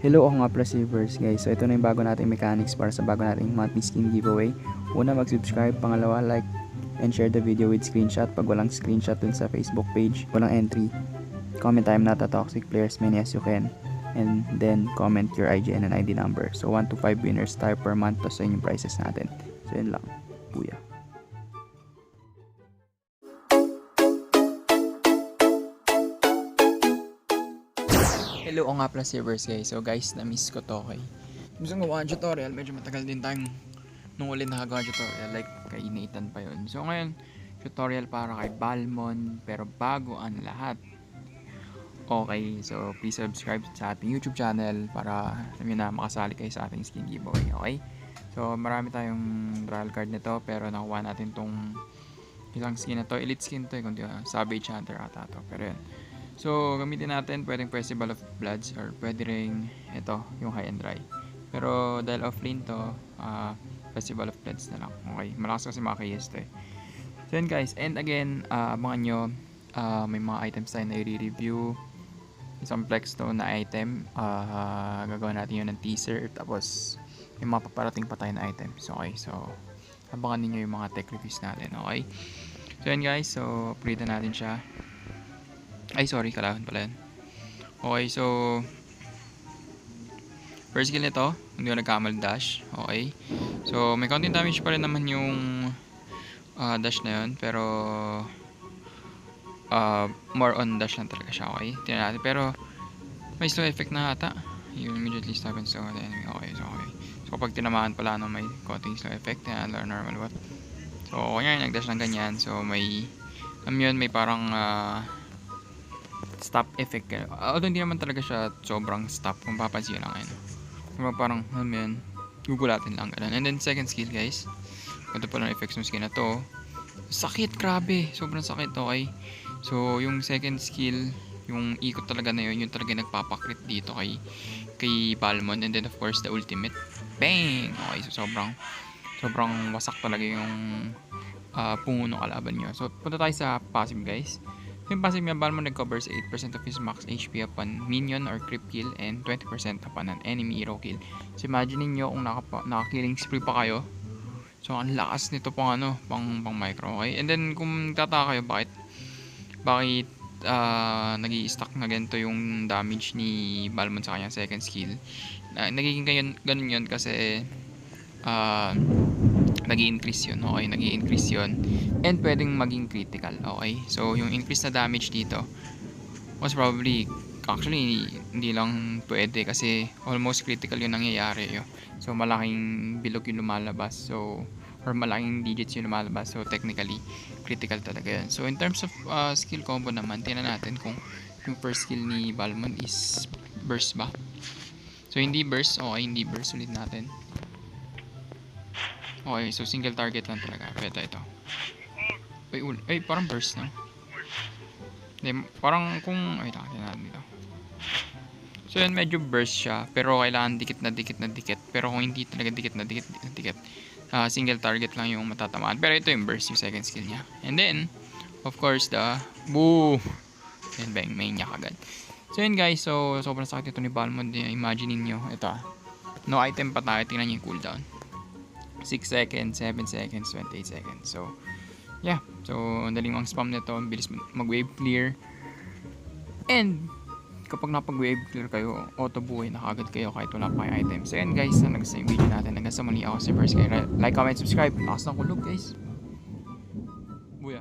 Hello, ako nga pala si Verse guys. So ito na yung bago nating mechanics para sa bago nating monthly skin giveaway. Una, mag-subscribe, pangalawa, like and share the video with screenshot. Pag walang screenshot dun sa Facebook page, walang entry. Comment I'm not a toxic player as many as you can. And then comment your IGN and ID number. So 1 to 5 winners tayo per month to sa inyong prizes natin. So yun lang. Kuya. Hello, ako nga pala si Verse guys. So guys, na-miss ko to kay gusto ng gawa tutorial. Medyo matagal din tayong nung uli nakagawa tutorial. Like kay Natan pa yun. So ngayon, tutorial para kay Balmond. Pero bago ang lahat. Okay, so please subscribe sa ating YouTube channel para alam nyo na makasali kayo sa ating skin giveaway. Okay? So marami tayong trial card nito. Pero nakuha natin tong isang skin na to. Elite skin to. Kundi Savage Hunter ata to. Pero yun. So, gamitin natin pwedeng Festival of Bloods or pwede ring ito, yung high and dry. Pero dahil offlane to, Festival of Bloods na lang. Okay, malakas kasi mga KS to eh. So yun guys, and again, abangan nyo, may mga items tayo na i-review. Isang flex to na item, gagawin natin yun ng teaser. Tapos, may mga paparating pa tayo na items. Okay, so, abangan ninyo yung mga tech reviews natin. Okay, so yun guys, so, upgrade na natin siya. Ay, sorry, kalaban pala yan. Okay, so first skill nito, hindi ko nagkamal dash. Okay, so may counting damage pa rin naman yung dash na yun. Pero more on dash lang talaga siya. Okay, tingnan natin. Pero may slow effect na ata. You immediately stop and slow the enemy. Okay, so okay. So kapag tinamaan pala no, may counting slow effect. Tingnan natin normal what. So okay nga, nagdash ng ganyan. So may yun, may parang stop effect. Although hindi naman talaga siya sobrang stop kung papansin lang ngayon. Diba parang yun, gugulatin lang ganun. And then second skill guys, ito pala ng effects ng skin na to. Sakit, grabe, sobrang sakit. Okay, so yung second skill, yung ikot talaga na yun, yung talaga nagpapakrit dito kay Balmond. And then of course the ultimate, bang. Okay, so sobrang wasak talaga yung pungo ng kalaban nyo. So punta tayo sa passive guys. Yung passive niya, Balmond recovers 8% of his max HP upon minion or creep kill and 20% upon an enemy hero kill. So imagine niyo kung naka-killing spree pa kayo. So ang lakas nito pang pang micro. Okay? And then kung tataka kayo bakit nag-i-stack na ganito yung damage ni Balmond sa kanyang second skill. Nagiging ganun yun kasi nag-i-increase yun. Okay, nag-i-increase yun. And pwedeng maging critical. Okay, so yung increase na damage dito most probably, actually hindi lang pwede kasi almost critical yung nangyayari yun. So malaking bilog yung lumalabas. So or malaking digits yung lumalabas. So technically critical talaga yun. So in terms of skill combo naman, tingnan natin kung yung first skill ni Balmond is burst ba. So hindi burst. Okay, hindi burst. Ulit natin. Okay, so single target lang talaga. Ito. Ay, parang burst na. Hindi, parang kung ay, natin natin dito. So yun, medyo burst siya. Pero kailangan dikit na dikit. Pero kung hindi talaga dikit na dikit, single target lang yung matatamaan. Pero ito yung burst, yung second skill niya. And then, of course, the boo! Then bang, may niya kagad. So yun guys, so sobrang sakit ito ni Balmond. Imagine niyo ito no item pa tayo. Tingnan niyo yung cooldown. 6 seconds, 7 seconds, 28 seconds. So, yeah. So, ang daling ang spam nito. Ang bilis mag-wave clear. And, kapag napag-wave clear kayo, auto buhay na kagad kayo kahit wala pa yung item. So, yan guys. Hanggang sa video natin. Hanggang sa muli ako si Verse. Like, comment, subscribe. Lakas ng kulog guys. Buya.